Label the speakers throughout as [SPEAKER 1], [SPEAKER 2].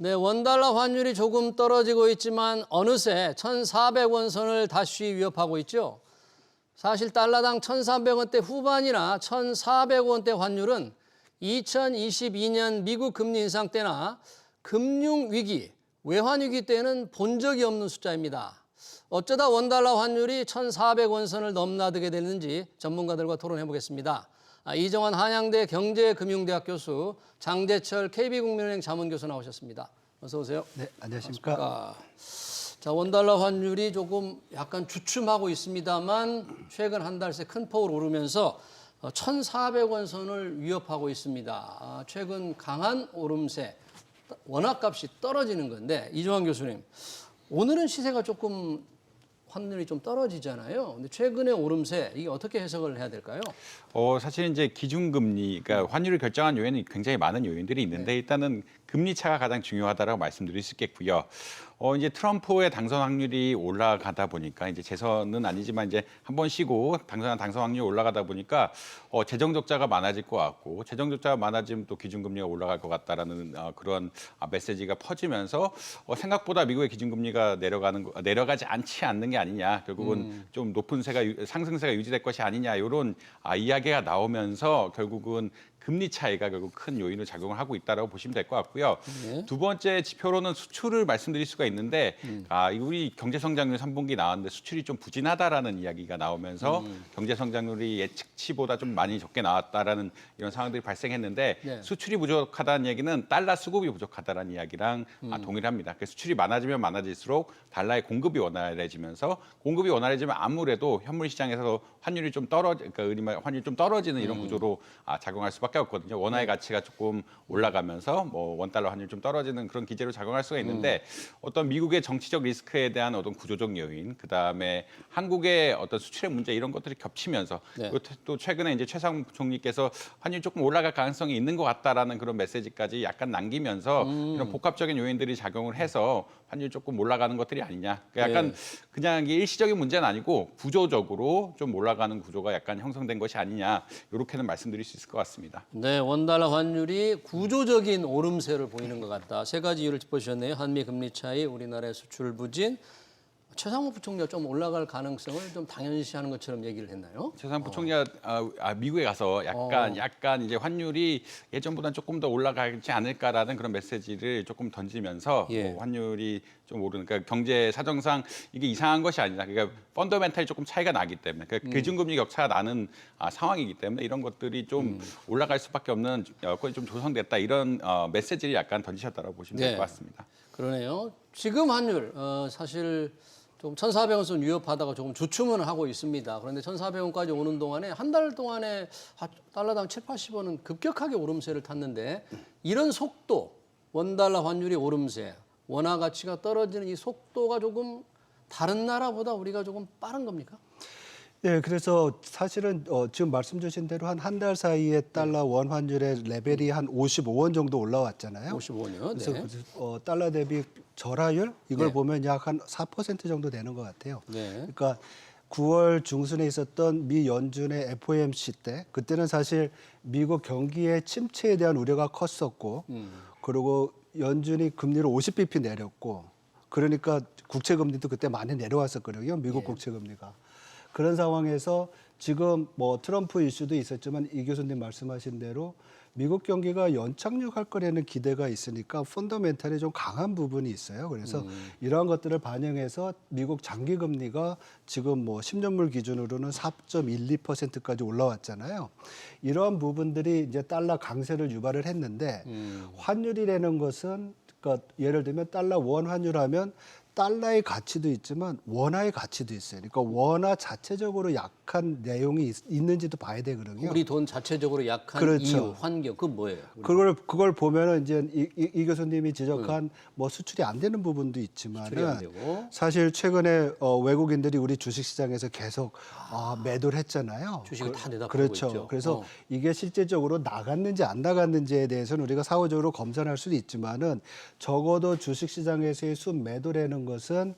[SPEAKER 1] 네, 원달러 환율이 조금 떨어지고 있지만 어느새 1,400원 선을 다시 위협하고 있죠. 사실 달러당 1,300원대 후반이나 1,400원대 환율은 2022년 미국 금리 인상 때나 금융위기, 외환위기 때는 본 적이 없는 숫자입니다. 어쩌다 원달러 환율이 1,400원 선을 넘나들게 됐는지 전문가들과 토론해 보겠습니다. 이정환 한양대 경제금융대학 교수, 장재철 KB국민은행 자문교수 나오셨습니다. 어서 오세요.
[SPEAKER 2] 네, 안녕하십니까.
[SPEAKER 1] 자, 원달러 환율이 조금 약간 주춤하고 있습니다만 최근 한 달 새 큰 폭으로 오르면서 1,400원 선을 위협하고 있습니다. 최근 강한 오름세, 원화값이 떨어지는 건데 이정환 교수님, 오늘은 시세가 조금 환율이 좀 떨어지잖아요. 근데 최근의 오름세 이게 어떻게 해석을 해야 될까요?
[SPEAKER 3] 사실 이제 기준금리, 그러니까 환율을 결정한 요인이 굉장히 많은 요인들이 있는데 일단은 금리 차가 가장 중요하다라고 말씀드릴 수 있겠고요. 이제 트럼프의 당선 확률이 올라가다 보니까 이제 재선은 아니지만 이제 한 번 쉬고 당선 확률이 올라가다 보니까 재정 적자가 많아질 것 같고 재정 적자가 많아지면 또 기준금리가 올라갈 것 같다라는 그런 메시지가 퍼지면서 생각보다 미국의 기준금리가 내려가지 않는 게 아니냐, 결국은 좀 높은 상승세가 유지될 것이 아니냐 이런 이야기가 나오면서 결국은 금리 차이가 결국 큰 요인으로 작용을 하고 있다고 보시면 될 것 같고요.
[SPEAKER 1] 네.
[SPEAKER 3] 두 번째 지표로는 수출을 말씀드릴 수가 있는데 우리 경제 성장률 3분기 나왔는데 수출이 좀 부진하다라는 이야기가 나오면서 경제 성장률이 예측치보다 좀 많이 적게 나왔다라는 이런 상황들이 발생했는데
[SPEAKER 1] 네.
[SPEAKER 3] 수출이 부족하다는 얘기는 달러 수급이 부족하다라는 이야기랑 동일합니다. 그래서 수출이 많아지면 많아질수록 달러의 공급이 원활해지면서 공급이 원활해지면 아무래도 현물 시장에서 환율이 좀 그러니까 환율이 좀 떨어지는 이런 구조로 작용할 수밖에 없거든요. 원화의 가치가 조금 올라가면서 원달러 환율이 좀 떨어지는 그런 기제로 작용할 수가 있는데 어떤 미국의 정치적 리스크에 대한 어떤 구조적 요인, 그다음에 한국의 어떤 수출의 문제 이런 것들이 겹치면서
[SPEAKER 1] 네.
[SPEAKER 3] 그리고 또 최근에 이제 최상 총리께서 환율이 조금 올라갈 가능성이 있는 것 같다라는 그런 메시지까지 약간 남기면서 이런 복합적인 요인들이 작용을 해서 환율이 조금 올라가는 것들이 아니냐. 그러니까 약간 그냥 이게 일시적인 문제는 아니고 구조적으로 좀 올라가는 구조가 약간 형성된 것이 아니냐. 이렇게는 말씀드릴 수 있을 것 같습니다.
[SPEAKER 1] 네, 원달러 환율이 구조적인 오름세를 보이는 것 같다. 세 가지 이유를 짚어주셨네요. 한미 금리 차이, 우리나라의 수출 부진, 최상무 부총리가 좀 올라갈 가능성을 좀 당연시하는 것처럼 얘기를 했나요?
[SPEAKER 3] 최상 부총리가 미국에 가서 약간 이제 환율이 예전보다는 조금 더 올라가지 않을까라는 그런 메시지를 조금 던지면서 환율이 좀 오르는, 그러니까 경제 사정상 이게 이상한 것이 아니다. 그러니까 펀더멘탈이 조금 차이가 나기 때문에, 그러니까 기준금리 격차가 나는 상황이기 때문에 이런 것들이 좀 올라갈 수밖에 없는 여건이 좀 조성됐다, 이런 메시지를 약간 던지셨다고 보시면 될 것 같습니다.
[SPEAKER 1] 그러네요. 지금 환율 사실 좀 1,400원 선 위협하다가 조금 주춤은 하고 있습니다. 그런데 1,400원까지 오는 동안에 한 달 동안에 달러당 7, 80원은 급격하게 오름세를 탔는데 이런 속도, 원달러 환율이 오름세, 원화 가치가 떨어지는 이 속도가 조금 다른 나라보다 우리가 조금 빠른 겁니까?
[SPEAKER 2] 네, 그래서 사실은 지금 말씀 주신 대로 한 달 사이에 달러 원 환율의 레벨이 한 55원 정도 올라왔잖아요.
[SPEAKER 1] 55원이요.
[SPEAKER 2] 그래서
[SPEAKER 1] 네.
[SPEAKER 2] 달러 대비 절하율 이걸
[SPEAKER 1] 네.
[SPEAKER 2] 보면 약 한 4% 정도 되는 것 같아요.
[SPEAKER 1] 네.
[SPEAKER 2] 그러니까 9월 중순에 있었던 미 연준의 FOMC 때, 그때는 사실 미국 경기의 침체에 대한 우려가 컸었고, 그리고 연준이 금리를 50bp 내렸고, 그러니까 국채 금리도 그때 많이 내려왔었거든요. 미국 국채 금리가. 그런 상황에서 지금 뭐 트럼프 이슈도 있었지만 이 교수님 말씀하신 대로 미국 경기가 연착륙할 거라는 기대가 있으니까 펀더멘탈이 좀 강한 부분이 있어요. 그래서 이러한 것들을 반영해서 미국 장기 금리가 지금 뭐 10년물 기준으로는 4.12%까지 올라왔잖아요. 이러한 부분들이 이제 달러 강세를 유발을 했는데 환율이라는 것은, 그러니까 예를 들면 달러 원 환율하면 달러의 가치도 있지만 원화의 가치도 있어요. 그러니까 원화 자체적으로 약한 내용이 있는지도 봐야 되거든요.
[SPEAKER 1] 우리 돈 자체적으로 약한
[SPEAKER 2] 그렇죠.
[SPEAKER 1] 이유, 환경, 그건 뭐예요?
[SPEAKER 2] 그걸 보면은 이제 이 교수님이 지적한 뭐 수출이 안 되는 부분도
[SPEAKER 1] 수출이 안
[SPEAKER 2] 있지만은
[SPEAKER 1] 되고.
[SPEAKER 2] 사실 최근에 외국인들이 우리 주식시장에서 계속 매도를 했잖아요.
[SPEAKER 1] 주식을 다 내다 팔고
[SPEAKER 2] 그렇죠.
[SPEAKER 1] 있죠.
[SPEAKER 2] 그래서 이게 실제적으로 나갔는지 안 나갔는지에 대해서는 우리가 사후적으로 검사할 수도 있지만은 적어도 주식시장에서의 순매도라는 것은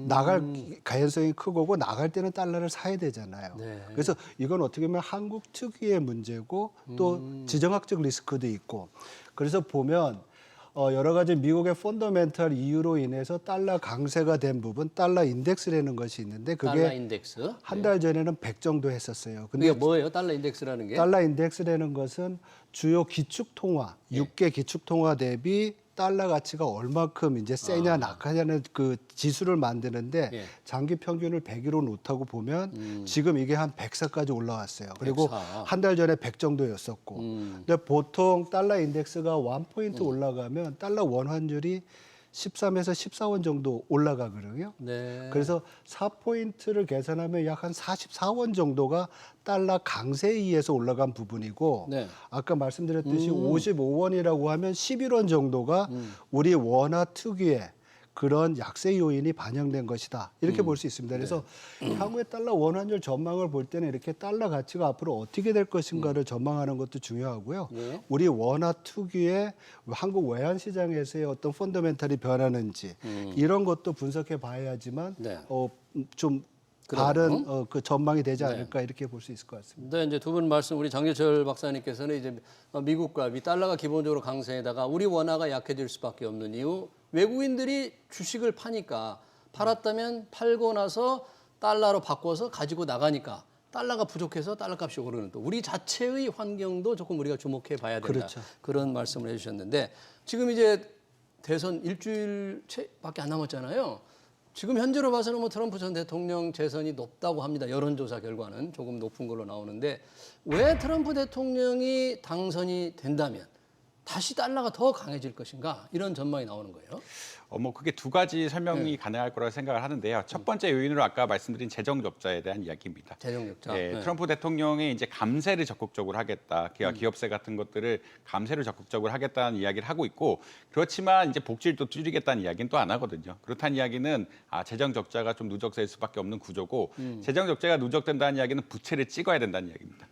[SPEAKER 2] 나갈 가능성이 크고 나갈 때는 달러를 사야 되잖아요.
[SPEAKER 1] 네.
[SPEAKER 2] 그래서 이건 어떻게 보면 한국 특유의 문제고 또 지정학적 리스크도 있고, 그래서 보면 여러 가지 미국의 펀더멘털 이유로 인해서 달러 강세가 된 부분, 달러 인덱스라는 것이 있는데
[SPEAKER 1] 달러
[SPEAKER 2] 그게
[SPEAKER 1] 인덱스.
[SPEAKER 2] 한 달 전에는 100 정도 했었어요.
[SPEAKER 1] 그게
[SPEAKER 2] 근데
[SPEAKER 1] 뭐예요? 달러 인덱스라는 게?
[SPEAKER 2] 달러 인덱스라는 것은 주요 기축 통화, 6개 기축 통화 대비 달러 가치가 얼마큼 이제 세냐 낙하냐는 그 지수를 만드는데
[SPEAKER 1] 예.
[SPEAKER 2] 장기 평균을 100으로 놓다고 보면 지금 이게 한 104까지 올라왔어요. 그리고
[SPEAKER 1] 104.
[SPEAKER 2] 한 달 전에 100 정도였었고. 근데 보통 달러 인덱스가 1포인트 올라가면 달러 원 환율이 13에서 14원 정도 올라가거든요.
[SPEAKER 1] 네.
[SPEAKER 2] 그래서 4포인트를 계산하면 약 한 44원 정도가 달러 강세에 의해서 올라간 부분이고
[SPEAKER 1] 네.
[SPEAKER 2] 아까 말씀드렸듯이 55원이라고 하면 11원 정도가 우리 원화 특유의 그런 약세 요인이 반영된 것이다. 이렇게 볼 수 있습니다. 그래서 향후에 달러 원환율 전망을 볼 때는 이렇게 달러 가치가 앞으로 어떻게 될 것인가를 전망하는 것도 중요하고요.
[SPEAKER 1] 예.
[SPEAKER 2] 우리 원화 특유의 한국 외환 시장에서의 어떤 펀더멘털이 변하는지 이런 것도 분석해 봐야지만
[SPEAKER 1] 네.
[SPEAKER 2] 좀
[SPEAKER 1] 그래요.
[SPEAKER 2] 다른 그 전망이 되지 않을까 이렇게 볼 수 있을 것 같습니다.
[SPEAKER 1] 근데 이제 두 분 말씀 우리 장재철 박사님께서는 이제 미국과 미 달러가 기본적으로 강세에다가 우리 원화가 약해질 수밖에 없는 이유 외국인들이 주식을 파니까 팔았다면 팔고 나서 달러로 바꿔서 가지고 나가니까 달러가 부족해서 달러 값이 오르는 또 우리 자체의 환경도 조금 우리가 주목해 봐야 된다.
[SPEAKER 2] 그렇죠.
[SPEAKER 1] 그런 말씀을 해주셨는데 지금 이제 대선 일주일밖에 안 남았잖아요. 지금 현재로 봐서는 뭐 트럼프 전 대통령 재선이 높다고 합니다. 여론조사 결과는 조금 높은 걸로 나오는데 왜 트럼프 대통령이 당선이 된다면 다시 달러가 더 강해질 것인가 이런 전망이 나오는 거예요.
[SPEAKER 3] 뭐 그게 두 가지 설명이 가능할 거라고 생각을 하는데요. 첫 번째 요인으로 아까 말씀드린 재정 적자에 대한 이야기입니다.
[SPEAKER 1] 재정 적자.
[SPEAKER 3] 예,
[SPEAKER 1] 네.
[SPEAKER 3] 트럼프 대통령이 이제 감세를 적극적으로 하겠다. 기업세 같은 것들을 감세를 적극적으로 하겠다는 이야기를 하고 있고 그렇지만 이제 복지를 또 줄이겠다는 이야기는 또 안 하거든요. 그렇다는 이야기는 재정 적자가 좀 누적될 수밖에 없는 구조고 재정 적자가 누적된다는 이야기는 부채를 찍어야 된다는 이야기입니다.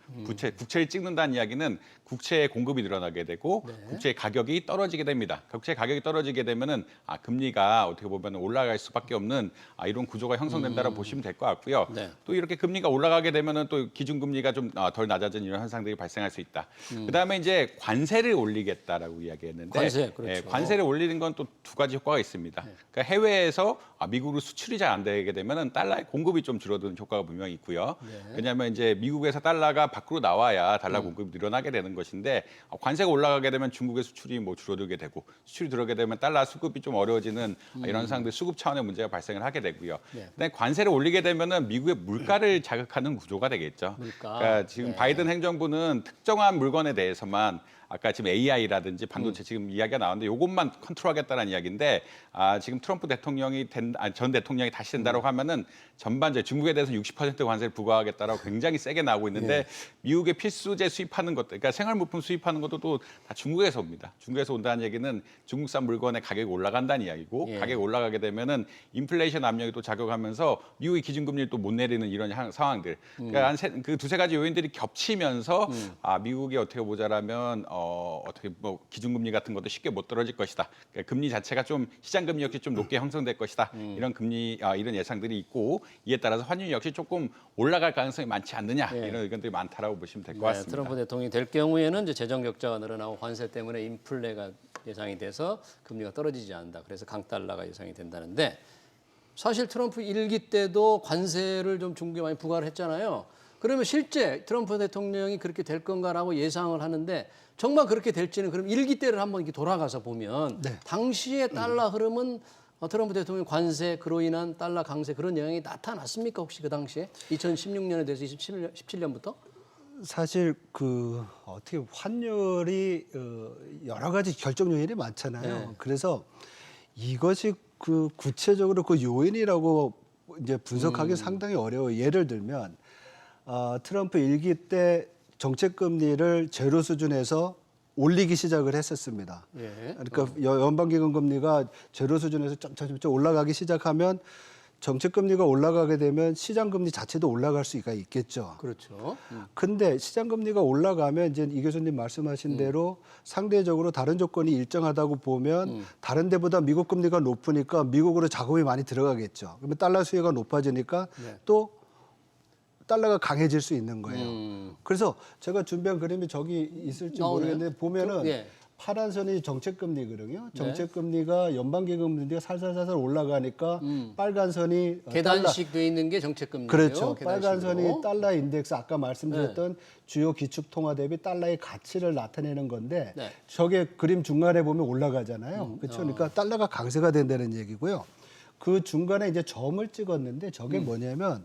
[SPEAKER 3] 국채를 찍는다는 이야기는 국채의 공급이 늘어나게 되고 국채의 가격이 떨어지게 됩니다. 국채 가격이 떨어지게 되면은 금리가 어떻게 보면 올라갈 수밖에 없는 이런 구조가 형성된다고 보시면 될 것 같고요.
[SPEAKER 1] 네.
[SPEAKER 3] 또 이렇게 금리가 올라가게 되면은 또 기준금리가 좀 덜 낮아진 이런 현상들이 발생할 수 있다. 그다음에 이제 관세를 올리겠다라고 이야기했는데
[SPEAKER 1] 관세, 그렇죠.
[SPEAKER 3] 예, 관세를 올리는 건 또 두 가지 효과가 있습니다. 그러니까 해외에서 미국으로 수출이 잘 안 되게 되면은 달러의 공급이 좀 줄어드는 효과가 분명히 있고요. 왜냐하면 이제 미국에서 달러가 밖으로 나와야 달러 공급이 늘어나게 되는 것인데 관세가 올라가게 되면 중국의 수출이 뭐 줄어들게 되고 수출이 들어오게 되면 달러 수급이 좀 어려워지는 이런 상황들 수급 차원의 문제가 발생을 하게 되고요. 그다음에 관세를 올리게 되면은 미국의 물가를 자극하는 구조가 되겠죠.
[SPEAKER 1] 물가.
[SPEAKER 3] 그러니까 지금 바이든 행정부는 특정한 물건에 대해서만 아까 지금 AI라든지 반도체 지금 이야기가 나왔는데 이것만 컨트롤하겠다는 이야기인데 지금 트럼프 대통령이 전 대통령이 다시 된다고 하면은 전반적으로 중국에 대해서 60% 관세를 부과하겠다라고 굉장히 세게 나오고 있는데 미국의 필수재 수입하는 것들, 그러니까 생활물품 수입하는 것도 또 다 중국에서 옵니다. 중국에서 온다는 얘기는 중국산 물건의 가격이 올라간다는 이야기고 가격이 올라가게 되면은 인플레이션 압력이 또 작용하면서 미국의 기준금리를 또 못 내리는 이런 상황들. 그러니까 그 두세 가지 요인들이 겹치면서 미국이 어떻게 보자라면 어떻게 뭐 기준금리 같은 것도 쉽게 못 떨어질 것이다. 그러니까 금리 자체가 좀 시장 금리 역시 좀 높게 형성될 것이다. 이런 금리 이런 예상들이 있고 이에 따라서 환율 역시 조금 올라갈 가능성이 많지 않느냐 이런 의견들이 많다라고 보시면 될 것 같습니다.
[SPEAKER 1] 트럼프 대통령이 될 경우에는 이제 재정 적자가 늘어나고 관세 때문에 인플레가 예상이 돼서 금리가 떨어지지 않는다. 그래서 강달러가 예상이 된다는데 사실 트럼프 1기 때도 관세를 좀 중국에 많이 부과를 했잖아요. 그러면 실제 트럼프 대통령이 그렇게 될 건가라고 예상을 하는데 정말 그렇게 될지는 그럼 1기 때를 한번 이렇게 돌아가서 보면 당시의 달러 흐름은 트럼프 대통령 관세 그로 인한 달러 강세 그런 영향이 나타났습니까 혹시 그 당시에 2016년에 대해서 17년부터?
[SPEAKER 2] 사실 그 어떻게 환율이 여러 가지 결정 요인이 많잖아요. 그래서 이것이 그 구체적으로 그 요인이라고 이제 분석하기 상당히 어려워요. 예를 들면 트럼프 1기 때 정책 금리를 제로 수준에서 올리기 시작을 했었습니다. 그러니까 연방기금 금리가 제로 수준에서 점점 올라가기 시작하면 정책 금리가 올라가게 되면 시장 금리 자체도 올라갈 수가 있겠죠.
[SPEAKER 1] 그렇죠.
[SPEAKER 2] 근데 시장 금리가 올라가면 이제 이 교수님 말씀하신 대로 상대적으로 다른 조건이 일정하다고 보면 다른 데보다 미국 금리가 높으니까 미국으로 자금이 많이 들어가겠죠. 그러면 달러 수요가 높아지니까 또 달러가 강해질 수 있는 거예요. 그래서 제가 준비한 그림이 저기 있을지 모르겠는데 보면은 파란 선이 정책금리거든요. 정책금리가 연방기금리가 살살살살 올라가니까 빨간 선이
[SPEAKER 1] 계단식 돼 있는 게 정책금리예요.
[SPEAKER 2] 그렇죠.
[SPEAKER 1] 계단식으로.
[SPEAKER 2] 빨간 선이 달러 인덱스 아까 말씀드렸던 주요 기축 통화 대비 달러의 가치를 나타내는 건데
[SPEAKER 1] 네.
[SPEAKER 2] 저게 그림 중간에 보면 올라가잖아요. 그렇죠. 그러니까 달러가 강세가 된다는 얘기고요. 그 중간에 이제 점을 찍었는데 저게 뭐냐면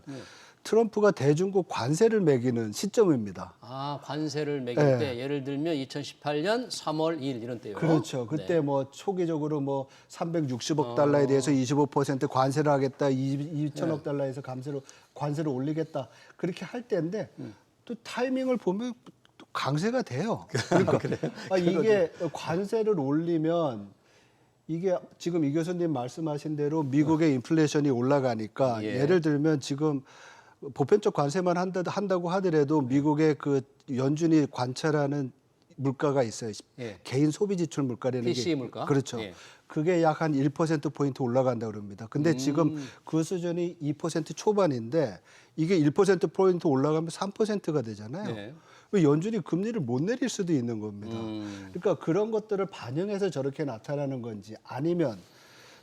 [SPEAKER 2] 트럼프가 대중국 관세를 매기는 시점입니다.
[SPEAKER 1] 아, 관세를 매길
[SPEAKER 2] 네.
[SPEAKER 1] 때 예를 들면 2018년 3월 2일 이런 때요.
[SPEAKER 2] 그렇죠. 그때 뭐 초기적으로 뭐 360억 달러에 대해서 25% 관세를 하겠다. 2천억 달러에서 관세를 올리겠다. 그렇게 할 때인데 또 타이밍을 보면 또 강세가 돼요. 그러니까 이게 관세를 올리면 이게 지금 이 교수님 말씀하신 대로 미국의 인플레이션이 올라가니까
[SPEAKER 1] 예.
[SPEAKER 2] 예를 들면 지금 보편적 관세만 한다고 하더라도 미국의 그 연준이 관찰하는 물가가 있어요.
[SPEAKER 1] 예.
[SPEAKER 2] 개인 소비 지출 물가라는
[SPEAKER 1] PCE
[SPEAKER 2] 게
[SPEAKER 1] 물가?
[SPEAKER 2] 그렇죠.
[SPEAKER 1] 예.
[SPEAKER 2] 그게 약 한 1%포인트 올라간다고 그럽니다. 근데 지금 그 수준이 2% 초반인데 이게 1%포인트 올라가면 3%가 되잖아요.
[SPEAKER 1] 네.
[SPEAKER 2] 왜 연준이 금리를 못 내릴 수도 있는 겁니다. 그러니까 그런 것들을 반영해서 저렇게 나타나는 건지 아니면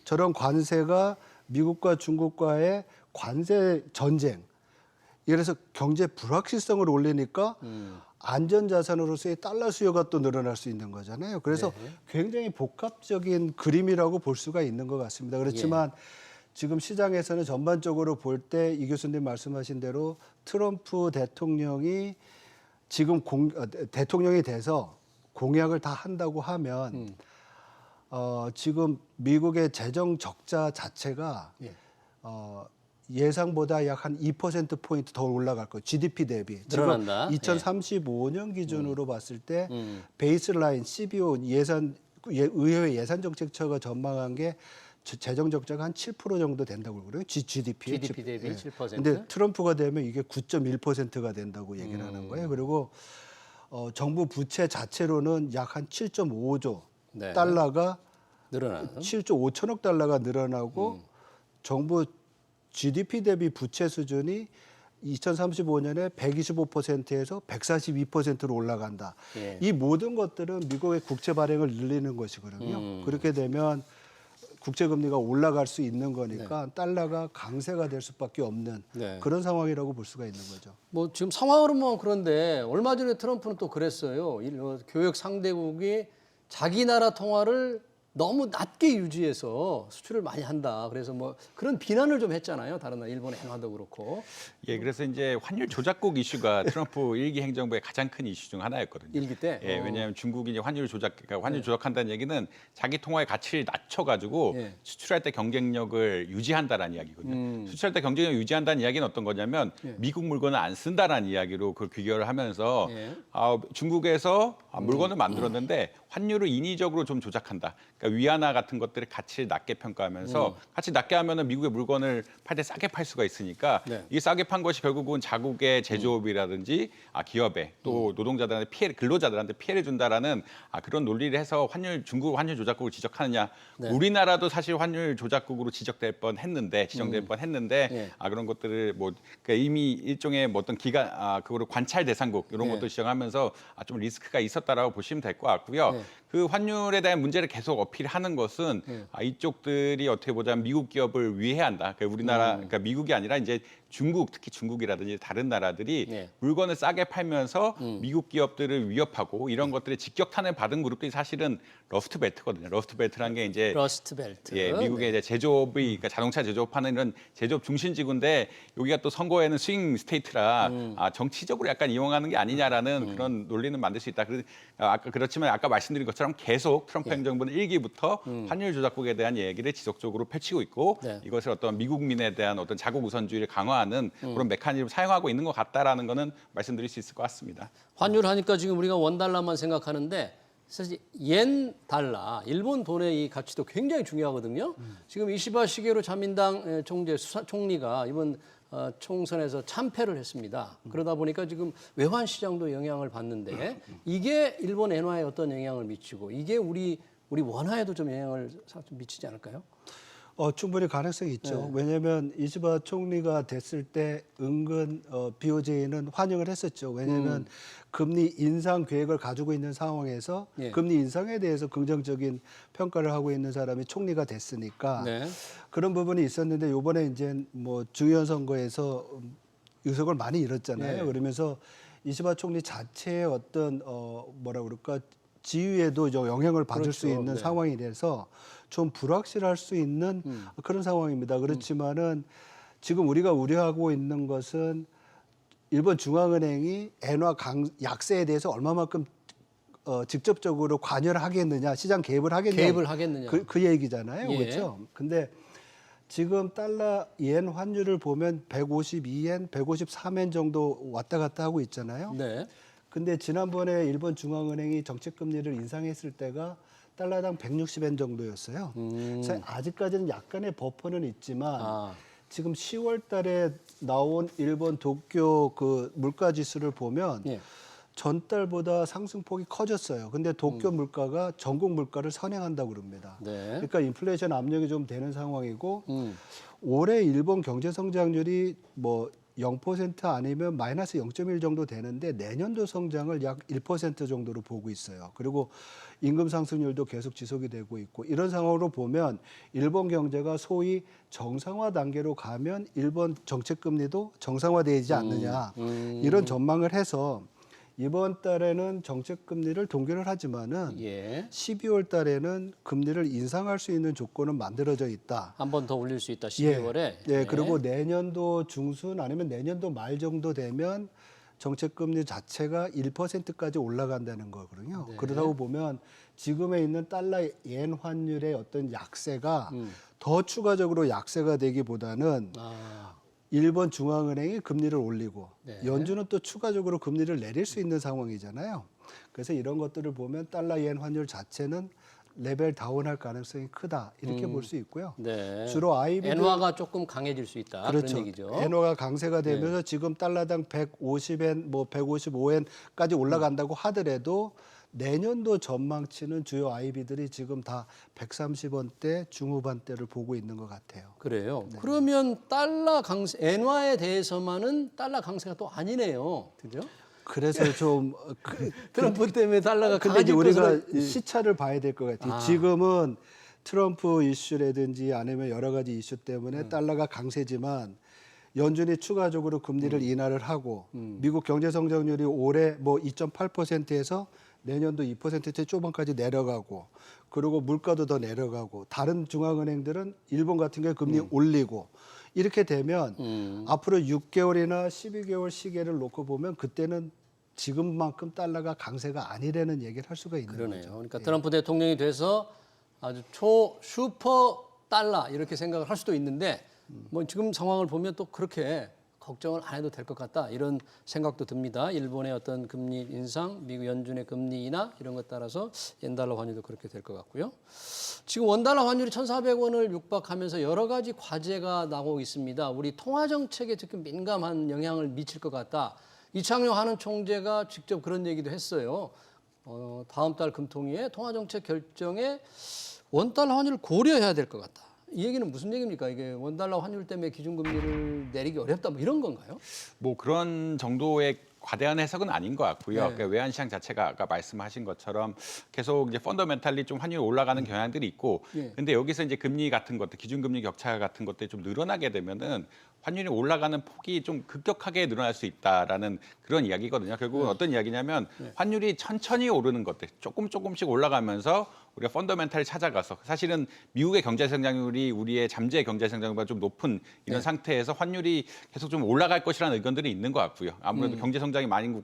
[SPEAKER 2] 저런 관세가 미국과 중국과의 관세 전쟁, 예를 들어서 경제 불확실성을 올리니까 안전자산으로서의 달러 수요가 또 늘어날 수 있는 거잖아요. 그래서 굉장히 복합적인 그림이라고 볼 수가 있는 것 같습니다. 그렇지만 지금 시장에서는 전반적으로 볼 때 이 교수님 말씀하신 대로 트럼프 대통령이 지금 대통령이 돼서 공약을 다 한다고 하면 지금 미국의 재정 적자 자체가 예상보다 약 한 2%포인트 더 올라갈 거예요. GDP 대비.
[SPEAKER 1] 늘어난다.
[SPEAKER 2] 지금 2035년 기준으로 봤을 때 베이스라인 CBO 의회 예산정책처가 전망한 게 재정 적자가 한 7% 정도 된다고 그래요. GDP
[SPEAKER 1] 대비 7%.
[SPEAKER 2] 근데 트럼프가 되면 이게 9.1%가 된다고 얘기를 하는 거예요. 그리고 정부 부채 자체로는 약 한 7.5조
[SPEAKER 1] 네.
[SPEAKER 2] 달러가
[SPEAKER 1] 늘어나는.
[SPEAKER 2] 7조 5천억 달러가 늘어나고 정부 GDP 대비 부채 수준이 2035년에 125%에서 142%로 올라간다.
[SPEAKER 1] 예.
[SPEAKER 2] 이 모든 것들은 미국의 국채 발행을 늘리는 것이거든요. 그렇게 되면 국채 금리가 올라갈 수 있는 거니까 달러가 강세가 될 수밖에 없는
[SPEAKER 1] 네.
[SPEAKER 2] 그런 상황이라고 볼 수가 있는 거죠.
[SPEAKER 1] 뭐 지금 상황으로만 그런데 얼마 전에 트럼프는 또 그랬어요. 교역 상대국이 자기 나라 통화를 너무 낮게 유지해서 수출을 많이 한다. 그래서 뭐 그런 비난을 좀 했잖아요. 다른 나라 일본 엔화도 그렇고.
[SPEAKER 3] 예, 그래서 이제 환율 조작국 이슈가 트럼프 일기 행정부의 가장 큰 이슈 중 하나였거든요.
[SPEAKER 1] 일기 때?
[SPEAKER 3] 예, 왜냐하면 중국이 이제 환율 조작한다는 얘기는 자기 통화의 가치를 낮춰가지고
[SPEAKER 1] 예.
[SPEAKER 3] 수출할 때 경쟁력을 유지한다라는 이야기거든요. 수출할 때 경쟁력을 유지한다는 이야기는 어떤 거냐면 미국 물건을 안 쓴다라는 이야기로 그걸 비교를 하면서
[SPEAKER 1] 예.
[SPEAKER 3] 중국에서 물건을 만들었는데 환율을 인위적으로 좀 조작한다. 그러니까 위안화 같은 것들의 가치를 낮게 평가하면서 가치 낮게 하면은 미국의 물건을 팔 때 싸게 팔 수가 있으니까
[SPEAKER 1] 네.
[SPEAKER 3] 이게 싸게 판 것이 결국은 자국의 제조업이라든지 기업에 또 노동자들한테 근로자들한테 피해를 준다라는 그런 논리를 해서 중국 환율 조작국을 지적하느냐.
[SPEAKER 1] 네.
[SPEAKER 3] 우리나라도 사실 환율 조작국으로 지적될 뻔했는데
[SPEAKER 1] 예.
[SPEAKER 3] 그런 것들을 뭐 그러니까 이미 일종의 뭐 어떤 기간 그거를 관찰 대상국 이런
[SPEAKER 1] 예.
[SPEAKER 3] 것도 지적하면서 좀 리스크가 있었다라고 보시면 될 것 같고요.
[SPEAKER 1] 예.
[SPEAKER 3] 그 환율에 대한 문제를 계속 어필하는 것은 이쪽들이 어떻게 보자면 미국 기업을 위해야 한다. 그러니까 우리나라, 그러니까 미국이 아니라 이제 중국, 특히 중국이라든지 다른 나라들이
[SPEAKER 1] 예.
[SPEAKER 3] 물건을 싸게 팔면서 미국 기업들을 위협하고 이런 것들에 직격탄을 받은 그룹들이 사실은 러스트 벨트거든요. 러스트 벨트라는 게 이제
[SPEAKER 1] 러스트 벨트.
[SPEAKER 3] 예, 미국의 이제 제조업이 그러니까 자동차 제조업하는 이런 제조업 중심지구인데 여기가 또 선거에는 스윙 스테이트라 정치적으로 약간 이용하는 게 아니냐라는 그런 논리는 만들 수 있다. 그렇지만 아까 말씀드린 것처럼 계속 트럼프 행정부는 일기부터 환율 조작국에 대한 얘기를 지속적으로 펼치고 있고
[SPEAKER 1] 네.
[SPEAKER 3] 이것을 어떤 미국민에 대한 어떤 자국 우선주의를 강화하는 그런 메커니즘을 사용하고 있는 것 같다라는 거는 말씀드릴 수 있을 것 같습니다.
[SPEAKER 1] 환율 하니까 지금 우리가 원달러만 생각하는데 사실 옌 달러, 일본 돈의 이 가치도 굉장히 중요하거든요. 지금 이시바 시게루 자민당 총리가 이번 총선에서 참패를 했습니다. 그러다 보니까 지금 외환 시장도 영향을 받는데 이게 일본 엔화에 어떤 영향을 미치고 이게 우리 원화에도 좀 영향을 좀 미치지 않을까요?
[SPEAKER 2] 충분히 가능성이 있죠.
[SPEAKER 1] 네.
[SPEAKER 2] 왜냐하면 이시바 총리가 됐을 때 은근 BOJ는 환영을 했었죠. 왜냐하면 금리 인상 계획을 가지고 있는 상황에서
[SPEAKER 1] 예.
[SPEAKER 2] 금리 인상에 대해서 긍정적인 평가를 하고 있는 사람이 총리가 됐으니까
[SPEAKER 1] 네.
[SPEAKER 2] 그런 부분이 있었는데 이번에 이제 뭐 중의원 선거에서 의석을 많이 잃었잖아요.
[SPEAKER 1] 네.
[SPEAKER 2] 그러면서 이시바 총리 자체의 어떤 뭐라 그럴까 지위에도 좀 영향을 받을 수
[SPEAKER 1] 그렇죠.
[SPEAKER 2] 있는
[SPEAKER 1] 네.
[SPEAKER 2] 상황이 돼서 좀 불확실할 수 있는 그런 상황입니다. 그렇지만은 지금 우리가 우려하고 있는 것은 일본 중앙은행이 엔화 약세에 대해서 얼마만큼 직접적으로 관여를 하겠느냐, 시장 개입을 하겠느냐,
[SPEAKER 1] 개입을 하겠느냐.
[SPEAKER 2] 그 얘기잖아요,
[SPEAKER 1] 예.
[SPEAKER 2] 그렇죠? 근데 지금 달러 옌 환율을 보면 152엔, 153엔 정도 왔다 갔다 하고 있잖아요.
[SPEAKER 1] 네.
[SPEAKER 2] 근데 지난번에 일본 중앙은행이 정책 금리를 인상했을 때가 달러당 160엔 정도였어요. 그래서 아직까지는 약간의 버퍼는 있지만
[SPEAKER 1] 아.
[SPEAKER 2] 지금 10월 달에 나온 일본 도쿄 그 물가 지수를 보면
[SPEAKER 1] 예.
[SPEAKER 2] 전달보다 상승폭이 커졌어요. 근데 도쿄 물가가 전국 물가를 선행한다고 그럽니다.
[SPEAKER 1] 네.
[SPEAKER 2] 그러니까 인플레이션 압력이 좀 되는 상황이고
[SPEAKER 1] 음.
[SPEAKER 2] 올해 일본 경제 성장률이 뭐 0% 아니면 마이너스 0.1 정도 되는데 내년도 성장을 약 1% 정도로 보고 있어요. 그리고 임금 상승률도 계속 지속이 되고 있고 이런 상황으로 보면 일본 경제가 소위 정상화 단계로 가면 일본 정책 금리도 정상화되지 않느냐 이런 전망을 해서 이번 달에는 정책 금리를 동결을 하지만은
[SPEAKER 1] 예.
[SPEAKER 2] 12월 달에는 금리를 인상할 수 있는 조건은 만들어져 있다.
[SPEAKER 1] 한 번 더 올릴 수 있다. 12월에.
[SPEAKER 2] 예, 그리고 내년도 중순 아니면 내년도 말 정도 되면 정책 금리 자체가 1%까지 올라간다는 거거든요.
[SPEAKER 1] 네.
[SPEAKER 2] 그러다고 보면 지금에 있는 달러 옌 환율의 어떤 약세가 더 추가적으로 약세가 되기보다는
[SPEAKER 1] 아.
[SPEAKER 2] 일본 중앙은행이 금리를 올리고
[SPEAKER 1] 네.
[SPEAKER 2] 연준은 또 추가적으로 금리를 내릴 수 있는 상황이잖아요. 그래서 이런 것들을 보면 달러 옌 환율 자체는 레벨 다운할 가능성이 크다 이렇게 볼 수 있고요.
[SPEAKER 1] 네.
[SPEAKER 2] 주로 IB도
[SPEAKER 1] 엔화가 조금 강해질 수 있다.
[SPEAKER 2] 그렇죠.
[SPEAKER 1] 그런 얘기죠.
[SPEAKER 2] 엔화가 강세가 되면서 지금 달러당 150엔, 뭐 155엔까지 올라간다고 하더라도 내년도 전망치는 주요 IB들이 지금 다 130원대 중후반대를 보고 있는 것 같아요.
[SPEAKER 1] 그래요.
[SPEAKER 2] 네.
[SPEAKER 1] 그러면 달러 강세, 엔화에 대해서만은 달러 강세가 또 아니네요. 그죠?
[SPEAKER 2] 그래서 좀
[SPEAKER 1] 트럼프 때문에 달러가
[SPEAKER 2] 근데 이제
[SPEAKER 1] 강해질
[SPEAKER 2] 우리가
[SPEAKER 1] 것으로
[SPEAKER 2] 시차를 봐야 될 것 같아요. 지금은 트럼프 이슈라든지 아니면 여러 가지 이슈 때문에 달러가 강세지만 연준이 추가적으로 금리를 인하를 하고 미국 경제 성장률이 올해 뭐 2.8%에서 내년도 2%대 초반까지 내려가고 그리고 물가도 더 내려가고 다른 중앙은행들은 일본 같은 경우에 금리 올리고 이렇게 되면 앞으로 6개월이나 12개월 시계를 놓고 보면 그때는 지금만큼 달러가 강세가 아니라는 얘기를 할 수가 있는
[SPEAKER 1] 그러네요.
[SPEAKER 2] 거죠.
[SPEAKER 1] 그러니까 트럼프 대통령이 돼서 아주 초 슈퍼 달러 이렇게 생각을 할 수도 있는데 뭐 지금 상황을 보면 또 그렇게 걱정을 안 해도 될 것 같다 이런 생각도 듭니다. 일본의 어떤 금리 인상, 미국 연준의 금리 인하 이런 것 따라서 엔달러 환율도 그렇게 될 것 같고요. 지금 원달러 환율이 1,400원을 육박하면서 여러 가지 과제가 나오고 있습니다. 우리 통화 정책에 특히 민감한 영향을 미칠 것 같다. 이창용 한은 총재가 직접 그런 얘기도 했어요. 다음 달 금통위에 통화 정책 결정에 원달러 환율을 고려해야 될 것 같다. 이 얘기는 무슨 얘기입니까? 이게 원달러 환율 때문에 기준금리를 내리기 어렵다 뭐 이런 건가요?
[SPEAKER 3] 뭐 그런 정도의 과대한 해석은 아닌 것 같고요.
[SPEAKER 1] 네.
[SPEAKER 3] 그러니까 외환시장 자체가 아까 말씀하신 것처럼 계속 이제 펀더멘탈리 좀 환율이 올라가는 경향들이 있고,
[SPEAKER 1] 예.
[SPEAKER 3] 근데 여기서 이제 금리 같은 것들, 기준금리 격차 같은 것들이 좀 늘어나게 되면은 환율이 올라가는 폭이 좀 급격하게 늘어날 수 있다라는 그런 이야기거든요. 결국은 어떤 이야기냐면 환율이 천천히 오르는 것들, 조금씩 올라가면서 우리가 펀더멘탈을 찾아가서 사실은 미국의 경제 성장률이 우리의 잠재 경제 성장률보다 좀 높은 이런 상태에서 환율이 계속 좀 올라갈 것이라는 의견들이 있는 것 같고요. 아무래도 경제 성장이 많은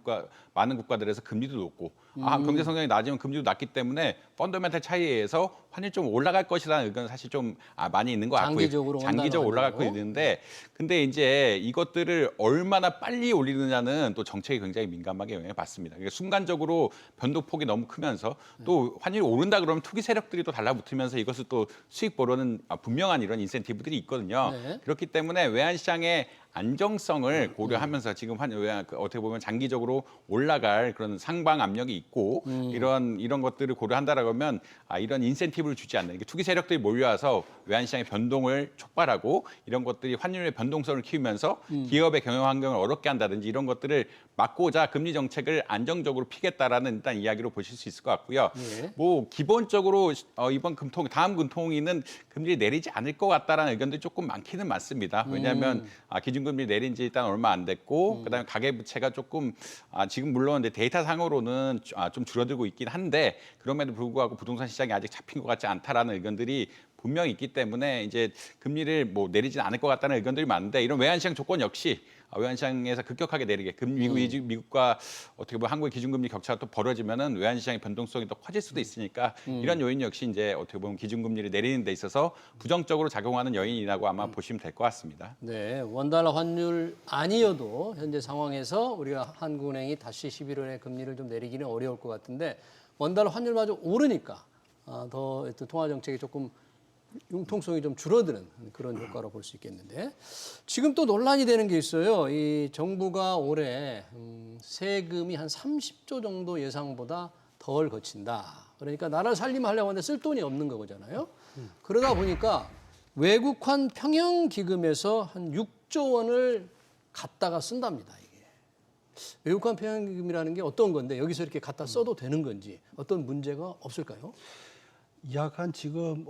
[SPEAKER 3] 국가들에서 금리도 높고 경제 성장이 낮으면 금리도 낮기 때문에 펀더멘탈 차이에서 환율이 좀 올라갈 것이라는 의견은 사실 좀 많이 있는 것 같고요.
[SPEAKER 1] 장기적으로
[SPEAKER 3] 장기적으로 올라갈 거
[SPEAKER 1] 환율로.
[SPEAKER 3] 있는데 근데 이제 이것들을 얼마나 빨리 올리느냐는 또 정책에 굉장히 민감하게 영향을 받습니다. 그러니까 순간적으로 변동폭이 너무 크면서 또 환율이 오른다 그러면 투기 세력들이 또 달라붙으면서 이것을 또 수익 보려는 분명한 이런 인센티브들이 있거든요.
[SPEAKER 1] 네.
[SPEAKER 3] 그렇기 때문에 외환시장에 안정성을 고려하면서 지금 어떻게 보면 장기적으로 올라갈 그런 상방 압력이 있고 이런 것들을 고려한다라고 하면 이런 인센티브를 주지 않는 투기 세력들이 몰려와서 외환시장의 변동을 촉발하고 이런 것들이 환율의 변동성을 키우면서 기업의 경영 환경을 어렵게 한다든지 이런 것들을 막고자 금리 정책을 안정적으로 피겠다라는 일단 이야기로 보실 수 있을 것 같고요.
[SPEAKER 1] 예.
[SPEAKER 3] 뭐 기본적으로 이번 다음 금통위는 금리를 내리지 않을 것 같다라는 의견들이 조금 많기는 많습니다. 왜냐하면 기준금리 내린 지 일단 얼마 안 됐고 그다음에 가계부채가 조금 지금 물론 이제 데이터 상으로는 좀 줄어들고 있긴 한데 그럼에도 불구하고 부동산 시장이 아직 잡힌 것 같지 않다라는 의견들이 분명히 있기 때문에 이제 금리를 뭐 내리지는 않을 것 같다는 의견들이 많은데 이런 외환시장 조건 역시 외환시장에서 급격하게 내리게 미국과 어떻게 보면 한국의 기준금리 격차가 또 벌어지면은 외환시장의 변동성이 더 커질 수도 있으니까 이런 요인 역시 이제 어떻게 보면 기준금리를 내리는 데 있어서 부정적으로 작용하는 요인이라고 아마 보시면 될 것 같습니다.
[SPEAKER 1] 네, 원달러 환율 아니어도 현재 상황에서 우리가 한국은행이 다시 11월에 금리를 좀 내리기는 어려울 것 같은데 원달러 환율마저 오르니까 더 통화 정책이 조금 융통성이 좀 줄어드는 그런 효과로 볼 수 있겠는데 지금 또 논란이 되는 게 있어요. 이 정부가 올해 세금이 한 30조 정도 예상보다 덜 거친다. 그러니까 나라를 살림하려고 하는데 쓸 돈이 없는 거잖아요. 그러다 보니까 외국환 평형기금에서 한 6조 원을 갖다가 쓴답니다. 이게 외국환 평형기금이라는 게 어떤 건데 여기서 이렇게 갖다 써도 되는 건지 어떤 문제가 없을까요?
[SPEAKER 2] 약 한 지금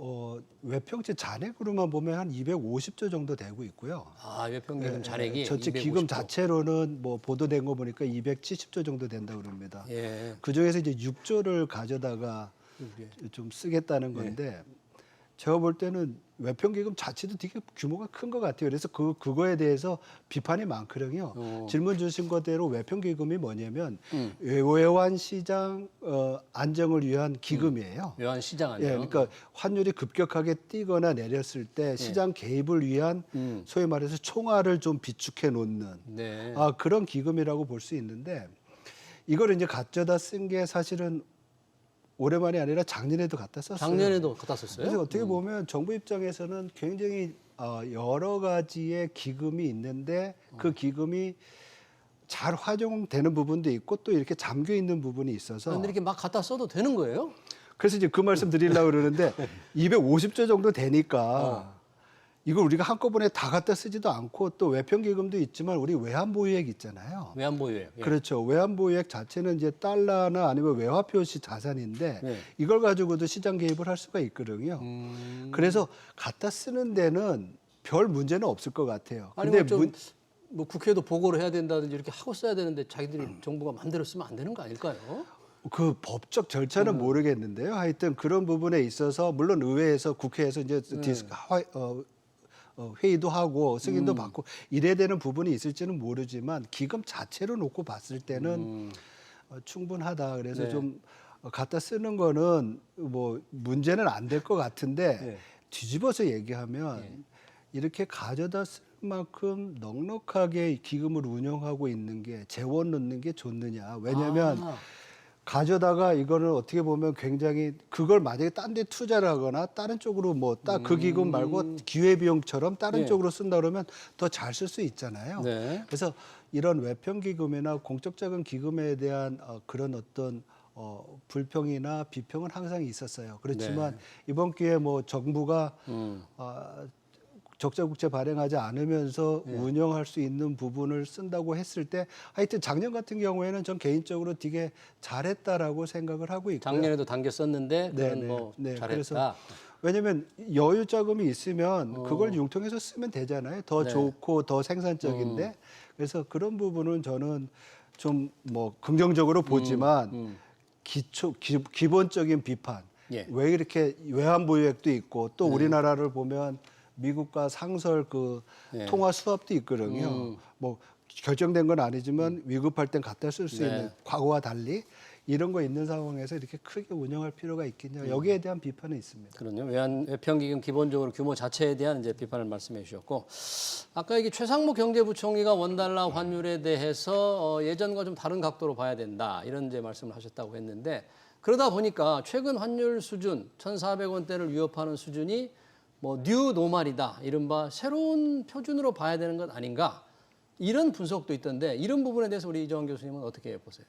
[SPEAKER 2] 외평채 잔액으로만 보면 한 250조 정도 되고 있고요.
[SPEAKER 1] 외평기금 잔액이
[SPEAKER 2] 전체
[SPEAKER 1] 250조.
[SPEAKER 2] 기금 자체로는 뭐 보도된 거 보니까 270조 정도 된다고 그럽니다.
[SPEAKER 1] 예.
[SPEAKER 2] 그 중에서 이제 6조를 가져다가 좀 쓰겠다는 건데 제가 볼 때는 외평기금 자체도 되게 규모가 큰 것 같아요. 그래서 그거에 대해서 비판이 많거든요. 질문 주신 것대로 외평기금이 뭐냐면 외환 시장 안정을 위한 기금이에요.
[SPEAKER 1] 외환 시장 안정.
[SPEAKER 2] 예, 그러니까 환율이 급격하게 뛰거나 내렸을 때 시장 개입을 위한 소위 말해서 총알을 좀 비축해 놓는
[SPEAKER 1] 네.
[SPEAKER 2] 그런 기금이라고 볼 수 있는데 이걸 이제 가져다 쓴 게 사실은 올해만이 아니라 작년에도 갖다 썼어요.
[SPEAKER 1] 작년에도 갖다 썼어요?
[SPEAKER 2] 그래서 어떻게 보면 정부 입장에서는 굉장히 여러 가지의 기금이 있는데 그 기금이 잘 활용되는 부분도 있고 또 이렇게 잠겨 있는 부분이 있어서
[SPEAKER 1] 그런데 이렇게 막 갖다 써도 되는 거예요?
[SPEAKER 2] 그래서 이제 그 말씀 드리려고 그러는데 250조 정도 되니까 이걸 우리가 한꺼번에 다 갖다 쓰지도 않고 또 외평기금도 있지만 우리 외환보유액 있잖아요.
[SPEAKER 1] 외환보유액. 예.
[SPEAKER 2] 그렇죠. 외환보유액 자체는 이제 달러나 아니면 외화표시 자산인데
[SPEAKER 1] 네.
[SPEAKER 2] 이걸 가지고도 시장 개입을 할 수가 있거든요. 그래서 갖다 쓰는 데는 별 문제는 없을 것 같아요.
[SPEAKER 1] 아니면 뭐 국회에도 보고를 해야 된다든지 이렇게 하고 써야 되는데 자기들이 정부가 마음대로 쓰면 안 되는 거 아닐까요?
[SPEAKER 2] 그 법적 절차는 모르겠는데요. 하여튼 그런 부분에 있어서 물론 의회에서 국회에서 이제 회의도 하고 승인도 받고 이래야 되는 부분이 있을지는 모르지만 기금 자체로 놓고 봤을 때는 충분하다. 그래서
[SPEAKER 1] 네.
[SPEAKER 2] 좀 갖다 쓰는 거는 뭐 문제는 안 될 것 같은데
[SPEAKER 1] 네.
[SPEAKER 2] 뒤집어서 얘기하면 이렇게 가져다 쓸 만큼 넉넉하게 기금을 운영하고 있는 게 재원 넣는 게 좋느냐. 왜냐하면 가져다가 이거는 어떻게 보면 굉장히 그걸 만약에 딴 데 투자를 하거나 다른 쪽으로 뭐 딱 그 기금 말고 기회비용처럼 다른
[SPEAKER 1] 네.
[SPEAKER 2] 쪽으로 쓴다 그러면 더 잘 쓸 수 있잖아요.
[SPEAKER 1] 네.
[SPEAKER 2] 그래서 이런 외평기금이나 공적 자금 기금에 대한 그런 어떤 불평이나 비평은 항상 있었어요. 그렇지만 이번 기회에 뭐 정부가 적자국채 발행하지 않으면서 운영할 수 있는 부분을 쓴다고 했을 때 하여튼 작년 같은 경우에는 전 개인적으로 되게 잘했다라고 생각을 하고 있고요.
[SPEAKER 1] 작년에도 당겨 썼는데 그건
[SPEAKER 2] 네,
[SPEAKER 1] 뭐
[SPEAKER 2] 네.
[SPEAKER 1] 잘했다.
[SPEAKER 2] 그래서 왜냐하면 여유 자금이 있으면 그걸 융통해서 쓰면 되잖아요. 더 좋고 더 생산적인데 그래서 그런 부분은 저는 좀 뭐 긍정적으로 보지만 기본적인 비판.
[SPEAKER 1] 예.
[SPEAKER 2] 왜 이렇게 외환보유액도 있고 또 우리나라를 보면 미국과 상설 그 통화 수합도 있거든요. 뭐 결정된 건 아니지만 위급할 땐 갖다 쓸 수 있는 과거와 달리 이런 거 있는 상황에서 이렇게 크게 운영할 필요가 있겠냐. 여기에 대한 비판은 있습니다.
[SPEAKER 1] 그럼요. 외평기금 기본적으로 규모 자체에 대한 이제 비판을 말씀해 주셨고 아까 이게 최상무 경제부총리가 원달러 환율에 대해서 예전과 좀 다른 각도로 봐야 된다 이런 이제 말씀을 하셨다고 했는데 그러다 보니까 최근 환율 수준 1,400원대를 위협하는 수준이 뭐 뉴 노멀이다 이른바 새로운 표준으로 봐야 되는 것 아닌가 이런 분석도 있던데 이런 부분에 대해서 우리 이정환 교수님은 어떻게 보세요?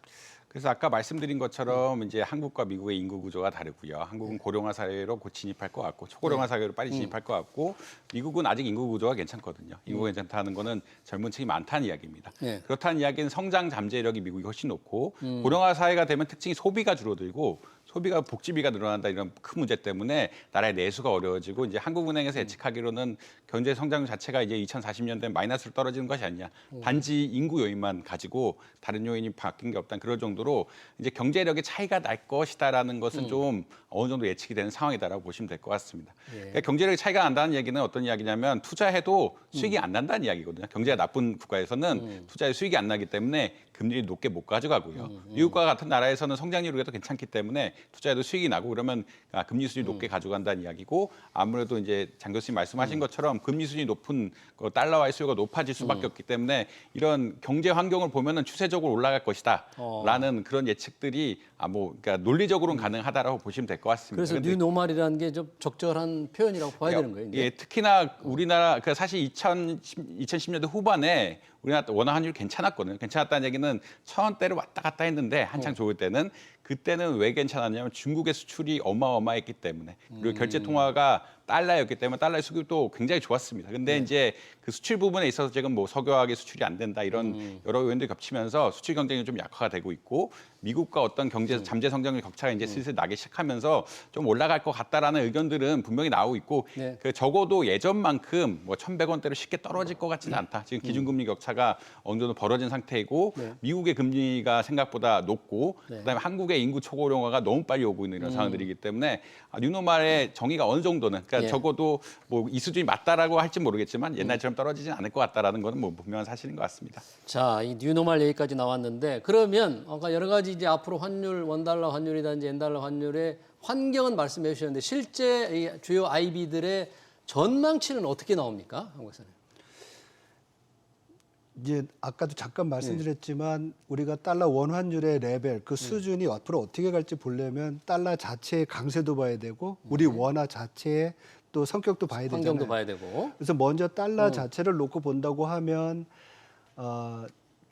[SPEAKER 3] 그래서 아까 말씀드린 것처럼 이제 한국과 미국의 인구 구조가 다르고요. 한국은 고령화 사회로 곧 진입할 것 같고 초고령화 사회로 빨리 진입할 것 같고 미국은 아직 인구 구조가 괜찮거든요. 인구가 괜찮다는 거는 젊은 층이 많다는 이야기입니다.
[SPEAKER 1] 네.
[SPEAKER 3] 그렇다는 이야기는 성장 잠재력이 미국이 훨씬 높고 고령화 사회가 되면 특징이 소비가 줄어들고 소비가 복지비가 늘어난다 이런 큰 문제 때문에 나라의 내수가 어려워지고 이제 한국은행에서 예측하기로는 경제 성장 자체가 이제 2040년대 마이너스로 떨어지는 것이 아니냐. 단지 인구 요인만 가지고 다른 요인이 바뀐 게 없다는 그럴 정도로 이제 경제력의 차이가 날 것이다라는 것은 좀 어느 정도 예측이 되는 상황이다라고 보시면 될 것 같습니다. 그러니까 경제력의 차이가 난다는 얘기는 어떤 이야기냐면 투자해도 수익이 안 난다는 이야기거든요. 경제가 나쁜 국가에서는 투자에 수익이 안 나기 때문에 금리를 높게 못 가져가고요. 미국과 같은 나라에서는 성장률이 그래도 괜찮기 때문에 투자해도 수익이 나고 그러면 금리 수준이 높게 가져간다는 이야기고 아무래도 이제 장 교수님 말씀하신 것처럼 금리 수준이 높은 달러화의 수요가 높아질 수밖에 없기 때문에 이런 경제 환경을 보면은 추세적으로 올라갈 것이다라는 그런 예측들이 그러니까 논리적으로는 가능하다라고 보시면 될 것 같습니다.
[SPEAKER 1] 그래서 뉴노멀이라는 게 좀 적절한 표현이라고 봐야 되는 거예요. 이제.
[SPEAKER 3] 예, 특히나 우리나라 사실 2010년대 후반에 우리나라 원화 환율이 괜찮았거든요. 괜찮았다는 얘기는 1,000원대로 왔다 갔다 했는데 한창 좋을 때는 그때는 왜 괜찮았냐면 중국의 수출이 어마어마했기 때문에 그리고 결제 통화가 달러였기 때문에 달러의 수급도 굉장히 좋았습니다. 근데 이제 그 수출 부분에 있어서 지금 뭐 석유화학의 수출이 안 된다 이런 여러 요인들이 겹치면서 수출 경쟁이 좀 약화가 되고 있고 미국과 어떤 경제 잠재 성장률 격차가 이제 슬슬 나기 시작하면서 좀 올라갈 것 같다라는 의견들은 분명히 나오고 있고
[SPEAKER 1] 네.
[SPEAKER 3] 그 적어도 예전만큼 뭐 1,100원대로 쉽게 떨어질 것 같지는 않다. 지금 기준금리 격차가 어느 정도 벌어진 상태이고 미국의 금리가 생각보다 높고 그다음에 한국의 인구 초고령화가 너무 빨리 오고 있는 이런 상황들이기 때문에 뉴노멀의 정의가 어느 정도는 그러니까 적어도 뭐 이 수준이 맞다라고 할지 모르겠지만 옛날처럼 떨어지진 않을 것 같다라는 것은 뭐 분명한 사실인 것 같습니다.
[SPEAKER 1] 자, 이 뉴노멀 얘기까지 나왔는데 그러면 여러 가지 이제 앞으로 환율, 원달러 환율이든지 엔달러 환율의 환경은 말씀해 주셨는데 실제 이 주요 IB들의 전망치는 어떻게 나옵니까, 한국에서는?
[SPEAKER 2] 이제 아까도 잠깐 말씀드렸지만 우리가 달러 원 환율의 레벨 그 수준이 앞으로 어떻게 갈지 보려면 달러 자체의 강세도 봐야 되고 우리 원화 자체의 또 성격도 봐야 되잖아요.
[SPEAKER 1] 환경도 봐야 되고.
[SPEAKER 2] 그래서 먼저 달러 자체를 놓고 본다고 하면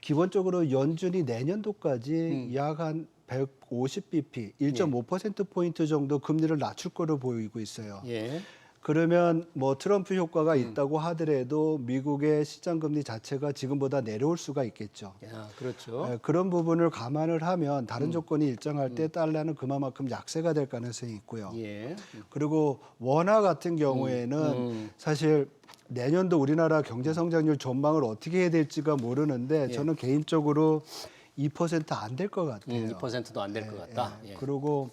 [SPEAKER 2] 기본적으로 연준이 내년도까지 약 한 150bp, 1.5%포인트 정도 금리를 낮출 거로 보이고 있어요.
[SPEAKER 1] 예.
[SPEAKER 2] 그러면 뭐 트럼프 효과가 있다고 하더라도 미국의 시장 금리 자체가 지금보다 내려올 수가 있겠죠.
[SPEAKER 1] 야, 그렇죠.
[SPEAKER 2] 그런 부분을 감안을 하면 다른 조건이 일정할 때 달러는 그만큼 약세가 될 가능성이 있고요.
[SPEAKER 1] 예.
[SPEAKER 2] 그리고 원화 같은 경우에는 사실 내년도 우리나라 경제 성장률 전망을 어떻게 해야 될지가 모르는데 저는 개인적으로 2% 안 될 것 같아요.
[SPEAKER 1] 2%도 안 될 것 같다. 예.
[SPEAKER 2] 그리고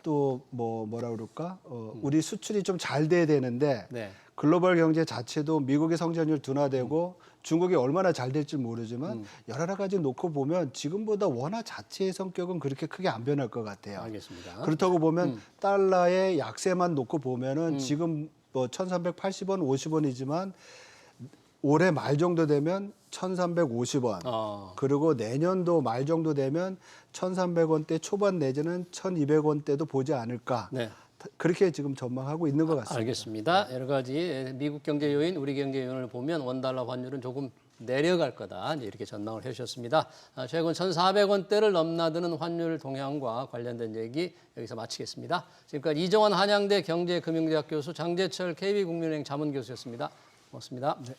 [SPEAKER 2] 또 뭐라 그럴까? 우리 수출이 좀 잘 돼야 되는데
[SPEAKER 1] 네.
[SPEAKER 2] 글로벌 경제 자체도 미국의 성장률 둔화되고 중국이 얼마나 잘 될지 모르지만 여러 가지 놓고 보면 지금보다 원화 자체의 성격은 그렇게 크게 안 변할 것 같아요.
[SPEAKER 1] 알겠습니다.
[SPEAKER 2] 그렇다고 보면 달러의 약세만 놓고 보면은 지금 뭐 1,380원, 50원이지만 올해 말 정도 되면 1,350원. 그리고 내년도 말 정도 되면 1,300원대 초반 내지는 1,200원대도 보지 않을까.
[SPEAKER 1] 네.
[SPEAKER 2] 그렇게 지금 전망하고 있는 것 같습니다.
[SPEAKER 1] 알겠습니다. 여러 가지 미국 경제 요인, 우리 경제 요인을 보면 원달러 환율은 조금 내려갈 거다. 이렇게 전망을 해주셨습니다. 최근 1,400원대를 넘나드는 환율 동향과 관련된 얘기 여기서 마치겠습니다. 지금까지 이정환 한양대 경제금융대학 교수, 장재철 KB국민은행 자문교수였습니다. 고맙습니다.
[SPEAKER 2] 네.